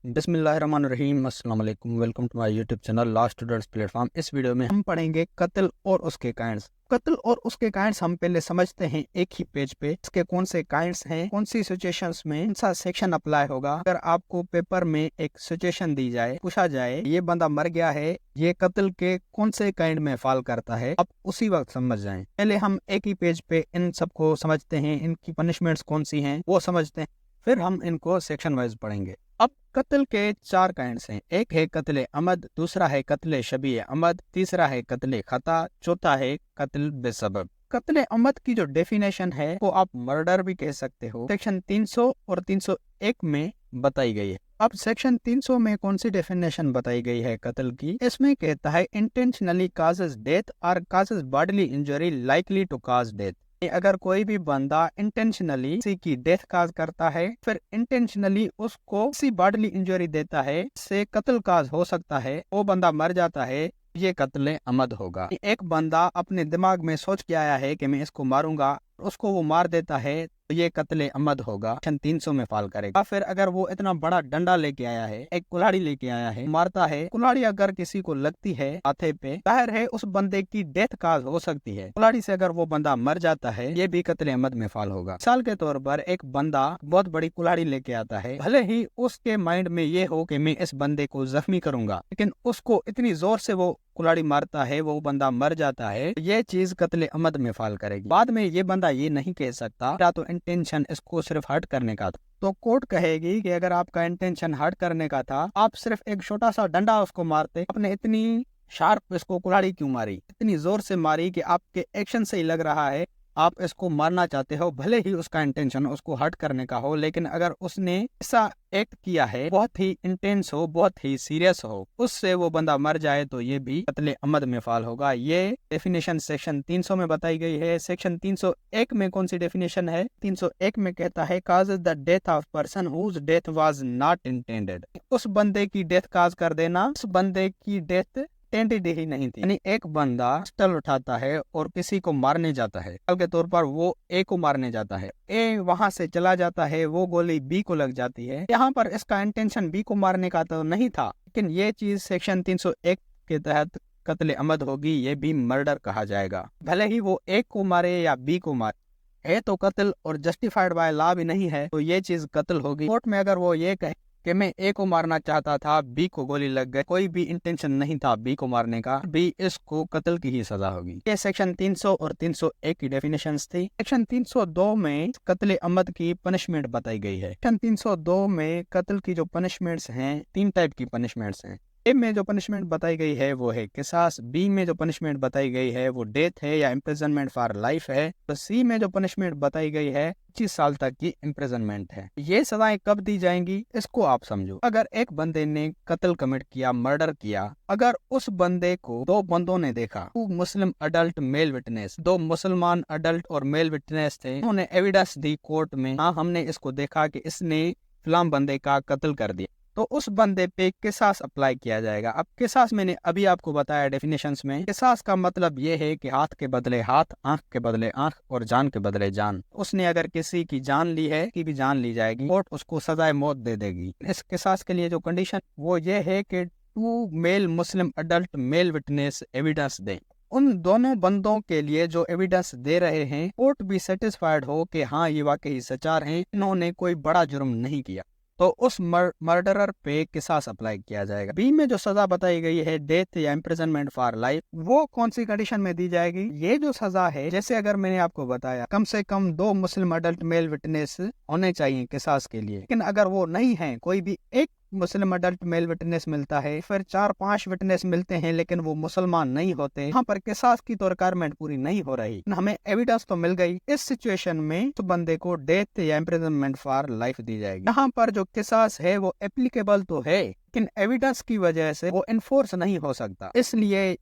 बिस्मिल्लाहिर्रहमानिर्रहीम। अस्सलाम वालेकुम। Welcome to my YouTube channel law students platform. इस वीडियो में हम पढ़ेंगे कत्ल और उसके काइंड्स। कत्ल और उसके काइंड्स हम पहले समझते हैं एक ही पेज पे। इसके कौन से काइंड्स हैं, कौन सी सिचुएशंस में कौन सा सेक्शन अप्लाई होगा। अगर आपको पेपर में एक सिचुएशन दी जाए, पूछा जाए ये बंदा मर गया है, ये कत्ल के कौन से काइंड में फॉल करता है, आप उसी वक्त समझ जाएं। पहले हम एक ही पेज पे इन सबको समझते हैं, इनकी पनिशमेंट्स कौन सी हैं वो समझते हैं, फिर हम इनको सेक्शन वाइज पढ़ेंगे। अब कत्ल के 4 काइंड्स हैं। एक है कत्ल अमद, दूसरा है कत्ल शबीह अमद, तीसरा है कत्ल खता, चौथा है कत्ल बेसबब। कत्ल अमद की जो डेफिनेशन है वो आप मर्डर भी कह सकते हो, सेक्शन 300 और 301 में बताई गई है। अब सेक्शन 300 में कौन सी डेफिनेशन बताई गई है कत्ल की? इसमें कहता है इंटेंशनली काजेस डेथ और causes bodily injury likely to cause death. अगर कोई भी बंदा इंटेंशनली किसी की डेथ काज करता है, फिर इंटेंशनली उसको किसी बॉडीली इंजरी देता है, इससे कत्ल काज हो सकता है, वो बंदा मर जाता है, ये कत्ल अमद होगा। एक बंदा अपने दिमाग में सोच के आया है कि मैं इसको मारूंगा, उसको वो मार देता है, तो ये कत्ल अमद होगा, सेक्शन 300 में फॉल करेगा। फिर अगर वो इतना बड़ा डंडा लेके आया है, एक कुल्हाड़ी लेके आया है, मारता है, कुल्हाड़ी अगर किसी को लगती है माथे पे, जाहिर है उस बंदे की डेथ काज हो सकती है, कुल्हाड़ी से अगर वो बंदा मर जाता है, ये भी कत्ल अमद में फॉल होगा। मिसाल के तौर पर एक बंदा बहुत बड़ी कुल्हाड़ी लेके आता है, भले ही उसके माइंड में ये हो कि मैं इस बंदे को जख्मी करूंगा, लेकिन उसको इतनी जोर से वो कुल्हाड़ी मारता है, वो बंदा मर जाता है, ये चीज कत्ल अमद में फॉल करेगी। बाद में ये बंदा ये नहीं कह सकता या तो इंटेंशन इसको सिर्फ हर्ट करने का था, तो कोर्ट कहेगी कि अगर आपका इंटेंशन हर्ट करने का था, आप सिर्फ एक छोटा सा डंडा उसको मारते, आपने इतनी शार्प इसको कुल्हाड़ी क्यों मारी, इतनी जोर से मारी कि आपके एक्शन से ही लग रहा है आप इसको मारना चाहते हो, भले ही उसका इंटेंशन उसको हर्ट करने का हो, लेकिन अगर उसने ऐसा एक्ट किया है बहुत ही इंटेंस हो, बहुत ही सीरियस हो, उससे वो बंदा मर जाए, तो ये भी कत्ल अमद में फॉल होगा। ये डेफिनेशन सेक्शन 300 में बताई गई है। सेक्शन 301 में कौन सी डेफिनेशन है? 301 में कहता है causes the death of person whose death was not intended. उस बंदे की डेथ काज कर देना, उस बंदे की डेथ इंटेंडेड ही नहीं थी। यानी एक बंदा पिस्टल उठाता है और किसी को मारने जाता है, मिसाल के तौर पर वो ए को मारने जाता है, ए वहां से चला जाता है, वो गोली बी को लग जाती है, यहाँ पर इसका इंटेंशन बी को मारने का तो नहीं था, लेकिन ये चीज सेक्शन 301 के तहत कत्ल अमद होगी, ये भी मर्डर कहा जाएगा। भले ही वो ए को मारे या बी को मारे, है तो कत्ल और जस्टिफाइड बाय लॉ भी नहीं है, तो ये चीज कत्ल होगी। कोर्ट में अगर वो ये कहे कि मैं ए को मारना चाहता था, बी को गोली लग गई, कोई भी इंटेंशन नहीं था बी को मारने का, भी इसको कत्ल की ही सजा होगी। ये सेक्शन 300 और 301 की डेफिनेशंस थी। सेक्शन 302 में कत्ल अमद की पनिशमेंट बताई गई है। सेक्शन 302 में कत्ल की जो पनिशमेंट्स हैं, 3 टाइप की पनिशमेंट्स हैं। ए में जो पनिशमेंट बताई गई है वो है किसास, बी में जो पनिशमेंट बताई गई है वो डेथ है या इम्प्रिजनमेंट फॉर लाइफ है, तो सी में जो पनिशमेंट बताई गई है 25 साल तक की इम्प्रिजनमेंट है। ये सजाएं कब दी जाएंगी इसको आप समझो। अगर एक बंदे ने कत्ल कमिट किया, मर्डर किया, अगर उस बंदे को 2 बंदों ने देखा, 2 मुस्लिम अडल्ट मेल विटनेस, 2 मुसलमान अडल्ट और मेल विटनेस थे, उन्होंने एविडेंस दी कोर्ट में, हाँ हमने इसको देखा कि इसने फिलाम बंदे का कत्ल कर दिया, तो उस बंदे पे किसास अप्लाई किया जाएगा। अब किसास मैंने अभी आपको बताया डेफिनेशंस में, किसास का मतलब ये है कि हाथ के बदले हाथ, आंख के बदले आंख और जान के बदले जान। उसने अगर किसी की जान ली है, की भी जान ली जाएगी, कोर्ट उसको सजाए मौत दे देगी। इस किसास के लिए जो कंडीशन वो ये है कि 2 मेल मुस्लिम अडल्ट मेल विटनेस एविडेंस दें। उन दोनों बंदों के लिए जो एविडेंस दे रहे हैं, कोर्ट भी सेटिस्फाइड हो कि हाँ ये वाकई सच्चार हैं, इन्होंने कोई बड़ा जुर्म नहीं किया, तो उस मर्डरर पे किसास अप्लाई किया जाएगा। बी में जो सजा बताई गई है डेथ या इम्प्रिजनमेंट फॉर लाइफ, वो कौन सी कंडीशन में दी जाएगी? ये जो सजा है, जैसे अगर मैंने आपको बताया कम से कम 2 मुस्लिम अडल्ट मेल विटनेस होने चाहिए किसास के लिए, लेकिन अगर वो नहीं है, कोई भी एक मुस्लिम अडल्ट मेल विटनेस मिलता है, फिर 4-5 विटनेस मिलते हैं लेकिन वो मुसलमान नहीं होते, यहाँ पर किसास की तो रिक्वायरमेंट पूरी नहीं हो रही, हमें एविडेंस तो मिल गई। इस सिचुएशन में तो बंदे को डेथ या इम्प्रिजनमेंट फॉर लाइफ दी जाएगी। यहाँ पर जो किसास है वो एप्लीकेबल तो है, लेकिन एविडेंस की वजह से वो इन्फोर्स नहीं हो सकता, इसलिए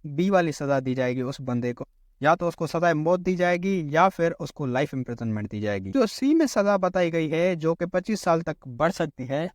बी वाली सजा दी जाएगी उस बंदे को, या तो उसको सजा मौत दी जाएगी या फिर उसको लाइफ इम्प्रिजनमेंट दी जाएगी। जो सी में सजा बताई गई है जो कि 25 साल तक बढ़ सकती है,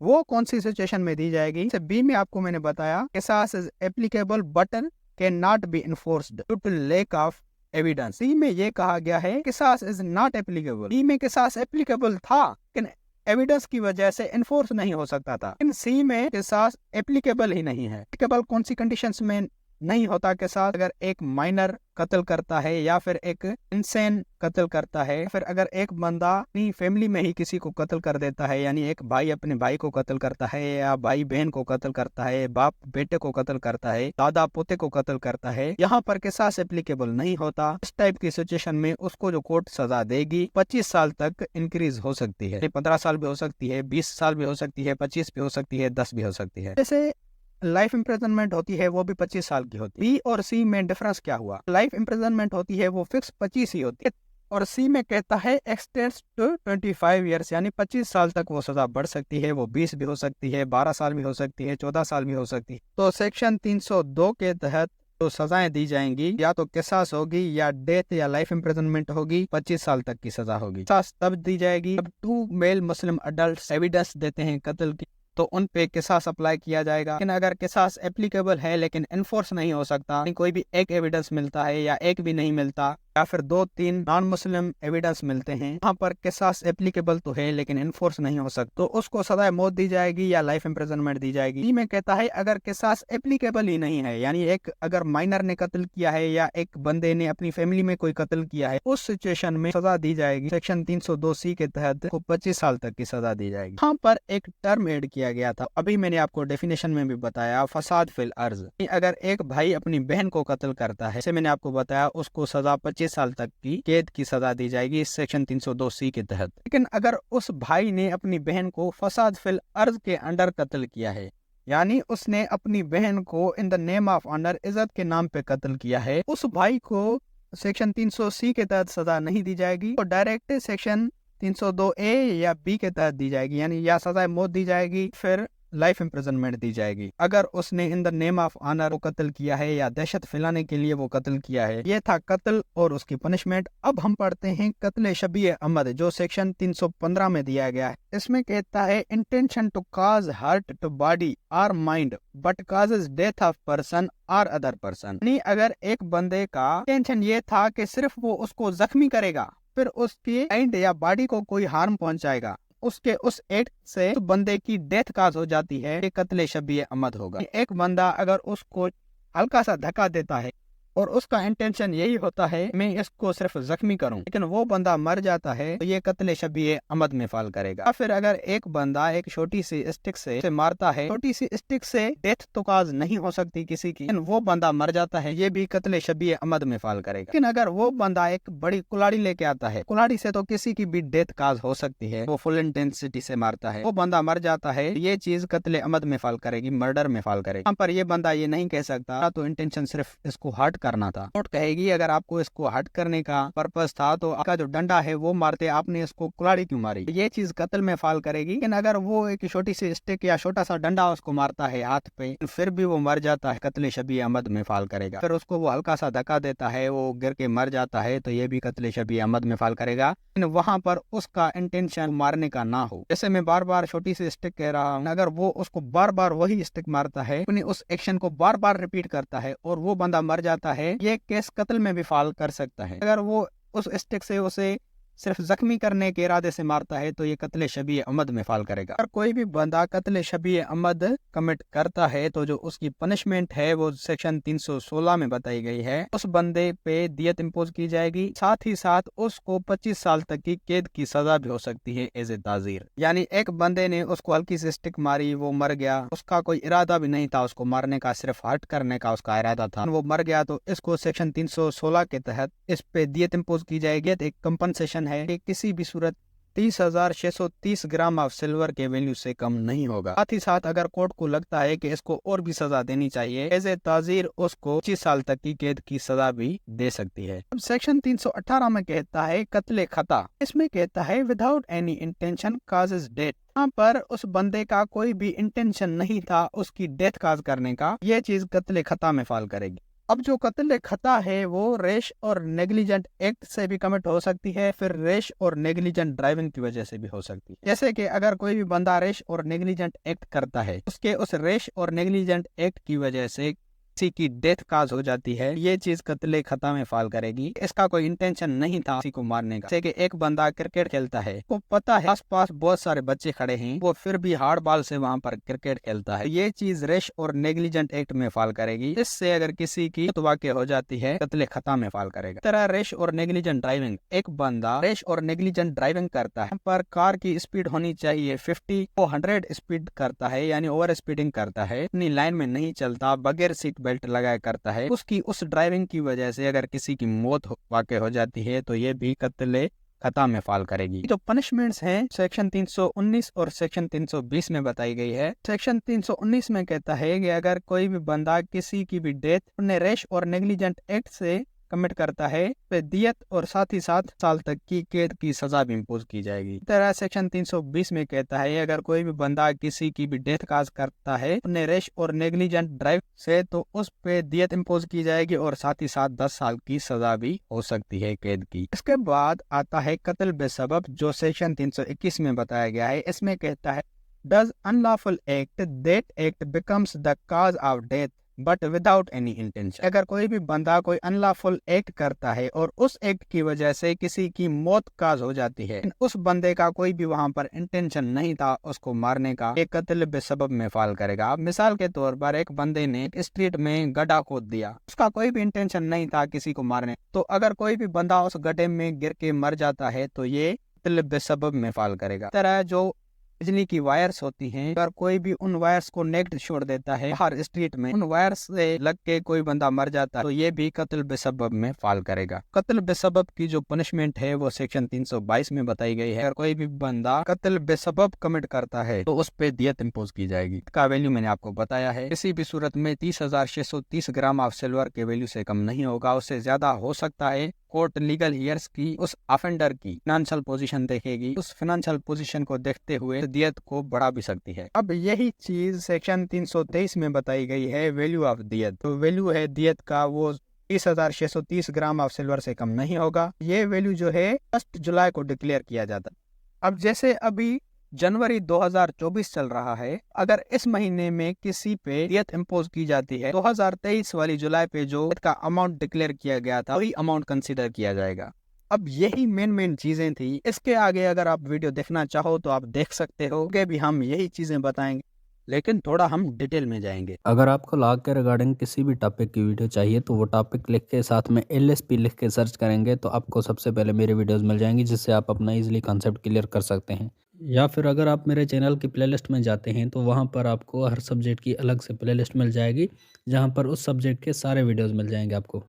वो कौन सी सिचुएशन में दी जाएगी? बी में आपको मैंने बताया किसास is applicable but can not be enforced due to lack of evidence. C में ये कहा गया है किसास इज नॉट एप्लीकेबल। बी में किसास एप्लीकेबल था लेकिन एविडेंस की वजह से इन्फोर्स नहीं हो सकता था। इन सी में किसास एप्लीकेबल ही नहीं है। एप्लीकेबल कौन सी कंडीशंस में नहीं होता किसास? अगर एक माइनर कत्ल करता है, या फिर एक इंसेन कत्ल करता है, फिर अगर एक बंदा अपनी फैमिली में ही किसी को कत्ल कर देता है, यानी एक भाई अपने भाई को कत्ल करता है, या भाई बहन को कत्ल करता है, बाप बेटे को कत्ल करता है, दादा पोते को कत्ल करता है, यहाँ पर किसास एप्लीकेबल नहीं होता। इस टाइप की सिचुएशन में उसको जो कोर्ट सजा देगी 25 साल तक इंक्रीज हो सकती है। 15 साल भी हो सकती है, 20 साल भी हो सकती है, 25 भी हो सकती है, 10 भी हो सकती है। जैसे लाइफ इम्प्रिजनमेंट होती है वो भी 25 साल की होती है। बी और सी में डिफरेंस क्या हुआ? लाइफ इम्प्रिजनमेंट होती है वो फिक्स 25 ही होती है, और सी में कहता है एक्सटेंड्स टू 25 ईयर्स, यानी 25 साल तक वो सजा बढ़ सकती है। वो 20 भी हो सकती है, 12 साल भी हो सकती है, 14 साल भी हो सकती है। तो सेक्शन 302 के तहत तो सजाएं दी जाएंगी, या तो किसास होगी, या डेथ या लाइफ इम्प्रिजनमेंट होगी, 25 साल तक की सजा होगी। किसास तब दी जाएगी जब 2 मेल मुस्लिम अडल्ट एविडेंस देते हैं कत्ल की, तो उन पे किसास अप्लाई किया जाएगा। लेकिन अगर किसास एप्लीकेबल है लेकिन एनफोर्स नहीं हो सकता, कोई भी एक एविडेंस मिलता है या एक भी नहीं मिलता, या फिर 2-3 नॉन मुस्लिम एविडेंस मिलते हैं, वहाँ पर किसास एप्लीकेबल तो है लेकिन एनफोर्स नहीं हो सकता, तो उसको सजाए मौत दी जाएगी या लाइफ इम्प्रिजनमेंट दी जाएगी। में कहता है अगर किसास एप्लीकेबल ही नहीं है, यानी एक अगर माइनर ने कत्ल किया है या एक बंदे ने अपनी फैमिली में कोई कत्ल किया है, उस सिचुएशन में सजा दी जाएगी सेक्शन 302C के तहत को 25 साल तक की सजा दी जाएगी। यहाँ पर एक टर्म एड किया गया था, अभी मैंने आपको डेफिनेशन में भी बताया, फसाद फिल अर्ज। अगर एक भाई अपनी बहन को कत्ल करता है, जैसे मैंने आपको बताया, उसको सजा 25 साल तक की कैद की सजा दी जाएगी इस सेक्शन 302C के तहत। लेकिन अगर उस भाई ने अपनी बहन को फसाद फिल अर्ज के अंडर कत्ल किया है, यानी उसने अपनी बहन को in the name of honour, इज्जत के नाम पे कत्ल किया है, उस भाई को सेक्शन 300C के तहत सजा नहीं दी जाएगी, और डायरेक्ट सेक्शन 302A या B के तहत दी जाएगी, यानी या सजा मौत दी जाएगी फिर लाइफ इम्प्रिजनमेंट दी जाएगी। अगर उसने in the name of honour कत्ल किया है या दहशत फैलाने के लिए वो कत्ल किया है। ये था कत्ल और उसकी पनिशमेंट। अब हम पढ़ते हैं कत्ल शबीह अहमद, जो सेक्शन 315 में दिया गया है। इसमें कहता है intention to cause hurt to body और mind but causes death of person और अदर पर्सन। यानी अगर एक बंदे का इंटेंशन ये था कि सिर्फ वो उसको जख्मी करेगा, फिर उसके माइंड या बॉडी को कोई हार्म पहुंचाएगा, उसके उस एक्ट से तो बंदे की डेथ काज हो जाती है, ये कत्ले शबीह अहमद होगा। एक बंदा अगर उसको हल्का सा धक्का देता है और उसका इंटेंशन यही होता है मैं इसको सिर्फ जख्मी करूं, लेकिन वो बंदा मर जाता है, तो ये कत्ले शबीह अहमद में फाल करेगा। या फिर अगर एक बंदा एक छोटी सी स्टिक से मारता है, छोटी सी स्टिक से डेथ तो काज नहीं हो सकती किसी की, लेकिन वो बंदा मर जाता है, ये भी कत्ले शबीह अहमद में फाल करेगा। लेकिन अगर वो बंदा एक बड़ी कुल्हाड़ी लेके आता है, कुल्हाड़ी से तो किसी की भी डेथ काज हो सकती है, वो फुल इंटेंसिटी से मारता है, वो बंदा मर जाता है, ये चीज कत्ले अहमद में फाल करेगी, मर्डर में फाल करेगी। यहाँ पर ये बंदा ये नहीं कह सकता तो इंटेंशन सिर्फ इसको हर्ट करना था। कोर्ट कहेगी अगर आपको इसको हर्ट करने का पर्पस था तो आपका जो डंडा है वो मारते, आपने इसको कुल्हाड़ी क्यों मारी, ये चीज कत्ल में फाल करेगी। लेकिन अगर वो एक छोटी सी स्टिक या छोटा सा डंडा उसको मारता है हाथ पे, फिर भी वो मर जाता है, कत्ले शबीह अहमद में फाल करेगा। फिर उसको वो हल्का सा धक्का देता है, वो गिर के मर जाता है, तो ये भी कत्ले शबीह अहमद में फाल करेगा। लेकिन वहाँ पर उसका इंटेंशन मारने का ना हो। जैसे मैं बार बार छोटी सी स्टिक कह रहा हूँ, अगर वो उसको बार बार वही स्टिक मारता है, अपनी उस एक्शन को बार बार रिपीट करता है और वो बंदा मर जाता है, ये केस कत्ल में भी फाल कर सकता है। अगर वो उस स्टिक से उसे सिर्फ जख्मी करने के इरादे से मारता है तो ये कत्ले शबीह अहमद में फाल करेगा। अगर कोई भी बंदा कत्ले शबीह अहमद कमिट करता है तो जो उसकी पनिशमेंट है वो सेक्शन 316 में बताई गई है। उस बंदे पे दियत इम्पोज की जाएगी, साथ ही साथ उसको 25 साल तक की कैद की सजा भी हो सकती है एज ए ताजीर। यानी एक बंदे ने उसको हल्की सी स्टिक मारी, वो मर गया, उसका कोई इरादा भी नहीं था उसको मारने का, सिर्फ हर्ट करने का उसका इरादा था, वो मर गया, तो इसको सेक्शन 316 के तहत इस पे दियत इम्पोज की जाएगी। एक कंपनसेशन है कि किसी भी सूरत 30,630 ग्राम ऑफ सिल्वर के वैल्यू से कम नहीं होगा। साथ ही साथ अगर कोर्ट को लगता है कि इसको और भी सजा देनी चाहिए, एज ए ताजीर उसको 25 साल तक की कैद की सजा भी दे सकती है। अब सेक्शन 318 में कहता है कत्ले खता, इसमें कहता है without any intention causes death. यहाँ पर उस बंदे का कोई भी इंटेंशन नहीं था उसकी डेथ काज करने का, ये चीज कत्ले खता में फाल करेगी। अब जो कत्ल खता है वो रेश और नेग्लिजेंट एक्ट से भी कमिट हो सकती है, फिर रेश और नेग्लिजेंट ड्राइविंग की वजह से भी हो सकती है। जैसे कि अगर कोई भी बंदा रेश और नेग्लिजेंट एक्ट करता है, उसके उस रेश और नेग्लिजेंट एक्ट की वजह से किसी की डेथ काज हो जाती है, ये चीज कत्ले खता में फॉल करेगी। इसका कोई इंटेंशन नहीं था किसी को मारने का। जैसे कि एक बंदा क्रिकेट खेलता है, को पता है आस पास बहुत सारे बच्चे खड़े हैं, वो फिर भी हार्ड बॉल से वहाँ पर क्रिकेट खेलता है, ये चीज रेश और नेग्लिजेंट एक्ट में फॉल करेगी। इससे अगर किसी की वाक़ हो जाती है, कत्ले खता में फॉल करेगा। तरह रेश और नेग्लिजेंट ड्राइविंग, एक बंदा रेश और नेग्लिजेंट ड्राइविंग करता है, पर कार की स्पीड होनी चाहिए 50 को 100 स्पीड करता है, यानी ओवर स्पीडिंग करता है, अपनी लाइन में नहीं चलता, बगैर सीट बेल्ट लगाए करता है। उसकी उस ड्राइविंग की वजह से अगर किसी की मौत वाक़ हो जाती है तो ये भी कत्ले खता में फॉल करेगी। जो पनिशमेंट्स हैं सेक्शन 319 और सेक्शन 320 में बताई गई है। सेक्शन 319 में कहता है कि अगर कोई भी बंदा किसी की भी डेथ अपने रेश और नेग्लिजेंट एक्ट से कमिट करता है तो दियत और साथ ही 7 साल तक की कैद की सजा भी इम्पोज की जाएगी। इस तरह सेक्शन 320 में कहता है अगर कोई भी बंदा किसी की भी डेथ काज करता है अपने रेश और नेग्लिजेंट ड्राइव से तो उस पे दियत इम्पोज की जाएगी और साथ ही साथ 10 साल की सजा भी हो सकती है कैद की। इसके बाद आता है कत्ल बेसबब, जो सेक्शन 321 में बताया गया है। इसमें कहता है does unlawful act that act becomes the cause of death but without any intention. अगर कोई भी बंदा कोई अनलॉफुल एक्ट करता है और उस एक्ट की वजह से किसी की मौत काज हो जाती है, उस बंदे का कोई भी वहां पर इंटेंशन नहीं था उसको मारने का, एक कत्ल बेसबब में फॉल करेगा। मिसाल के तौर पर एक बंदे ने स्ट्रीट में गड्ढा खोद दिया, उसका कोई भी इंटेंशन नहीं था किसी को मारने, तो अगर कोई भी बंदा उस गड्ढे में गिर के मर जाता है तो ये कत्ल बेसबब में फॉल करेगा। तरह जो बिजली की वायर्स होती हैं, अगर कोई भी उन वायर्स को नेक्ड छोड़ देता है बाहर स्ट्रीट में, उन वायर्स से लग के कोई बंदा मर जाता है तो ये भी कत्ल बेसबब में फॉल करेगा। कत्ल बेसबब की जो पनिशमेंट है वो सेक्शन 322 में बताई गई है। अगर कोई भी बंदा कत्ल बेसबब कमिट करता है तो उस पे दियत इम्पोज की जाएगी। इसका वैल्यू मैंने आपको बताया है, किसी भी सूरत में 30,630 ग्राम ऑफ सिल्वर के वैल्यू से कम नहीं होगा, उससे ज्यादा हो सकता है। कोर्ट लीगल ईयर्स की उस ऑफेंडर की फाइनेंशियल पोजीशन देखेगी, उस फाइनेंशियल पोजीशन को देखते हुए दियत को बढ़ा भी सकती है। अब यही चीज सेक्शन 323 में बताई गई है, वैल्यू ऑफ दियत। तो वैल्यू है दियत का वो 30,630 ग्राम ऑफ सिल्वर से कम नहीं होगा। ये वैल्यू जो है 1 जुलाई को डिक्लेयर किया जाता। अब जैसे अभी जनवरी 2024 चल रहा है, अगर इस महीने में किसी पे दियत इम्पोज की जाती है, 2023 वाली जुलाई पे जो का अमाउंट डिक्लेयर किया गया था वही अमाउंट कंसीडर किया जाएगा। अब यही मेन चीजें थी। इसके आगे अगर आप वीडियो देखना चाहो तो आप देख सकते हो कि भी हम यही चीजें बताएंगे, लेकिन थोड़ा हम डिटेल में जाएंगे। अगर आपको लॉ के रिगार्डिंग किसी भी टॉपिक की वीडियो चाहिए तो वो टॉपिक लिख के साथ में LSP लिख के सर्च करेंगे तो आपको सबसे पहले मेरे वीडियोस मिल जाएंगी, जिससे आप अपना इजीली कॉन्सेप्ट क्लियर कर सकते हैं। या फिर अगर आप मेरे चैनल की प्लेलिस्ट में जाते हैं तो वहाँ पर आपको हर सब्जेक्ट की अलग से प्लेलिस्ट मिल जाएगी, जहाँ पर उस सब्जेक्ट के सारे वीडियोज़ मिल जाएंगे आपको।